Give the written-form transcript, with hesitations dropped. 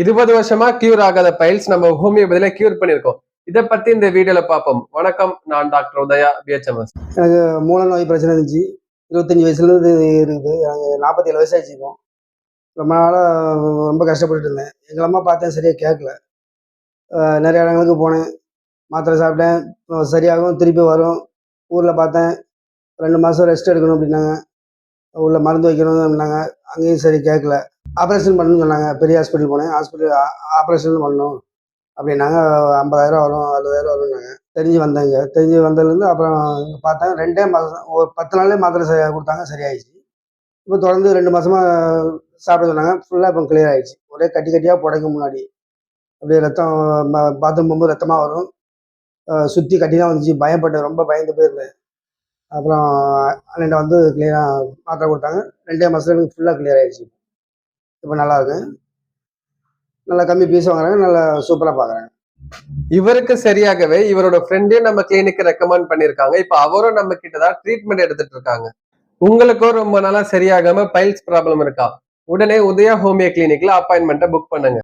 20 வருஷமா கியூர் ஆகாத பைல்ஸ் நம்ம ஹோமியோபதியில கியூர் பண்ணிருக்கோம். இதை பத்தி இந்த வீடியோல பார்ப்போம். வணக்கம், நான் டாக்டர் உதயா, பிஹெச்எம்எஸ். எனக்கு மூல நோய் பிரச்சனை இருந்துச்சு. 25 வயசுலேருந்து இருக்குது. எனக்கு 47 வயசாச்சு. இப்போ ரொம்ப நாளாக ரொம்ப கஷ்டப்பட்டுட்டு இருந்தேன். எங்கள் அம்மா பார்த்தேன், சரியாக கேட்கல. நிறைய இடங்களுக்கு போனேன், மாத்திரை சாப்பிட்டேன், சரியாகும், திருப்பி வரும். ஊரில் பார்த்தேன், 2 மாதம் ரெஸ்ட் எடுக்கணும் அப்படின்னாங்க, உள்ள மருந்து வைக்கணும் அப்படின்னாங்க. அங்கேயும் சரி கேட்கல. ஆப்ரேஷன் பண்ணணும்னு சொன்னாங்க. பெரிய ஹாஸ்பிட்டல் போனேன். ஹாஸ்பிட்டல் ஆப்ரேஷன் பண்ணணும் அப்படின்னாங்க. 50,000 வரும், 60,000 வரும்னாங்க. தெரிஞ்சு வந்தேங்க. தெரிஞ்சு வந்ததுலேருந்து அப்புறம் பார்த்தேன். 2 மாதம், ஒரு 10 நாள்லேயே மாத்திரை கொடுத்தாங்க, சரியாயிடுச்சு. இப்போ தொடர்ந்து 2 மாதமாக சாப்பிட சொன்னாங்க. ஃபுல்லாக இப்போ கிளியர் ஆகிடுச்சு. ஒரே கட்டி கட்டியாக புடைக்க முன்னாடி அப்படியே ரத்தம், பாத்ரூம் போகும்போது ரத்தமாக வரும். சுற்றி கட்டி தான் வந்துச்சு. பயப்பட்டேன், ரொம்ப பயந்து போயிருந்தேன். அப்புறம் அண்ணன் வந்து கிளியராக மாத்திரை கொடுத்தாங்க. 2 மாதத்துல எனக்கு ஃபுல்லாக கிளியர் ஆகிடுச்சு. இப்போ நல்லா இருக்கு. நல்லா கம்மி பீஸ் வாங்குறாங்க, நல்லா சூப்பராக பார்க்குறாங்க. இவருக்கு சரியாகவே இவரோட ஃப்ரெண்டே நம்ம கிளினிக்கு ரெக்கமெண்ட் பண்ணிருக்காங்க. இப்ப அவரும் நம்ம கிட்டதான் ட்ரீட்மெண்ட் எடுத்துட்டு இருக்காங்க. உங்களுக்கும் ரொம்ப நாளா சரியாகாம பைல்ஸ் ப்ராப்ளம் இருக்கா? உடனே உதயா ஹோமியோ கிளினிக்ல அப்பாயின்மெண்ட்டை புக் பண்ணுங்க.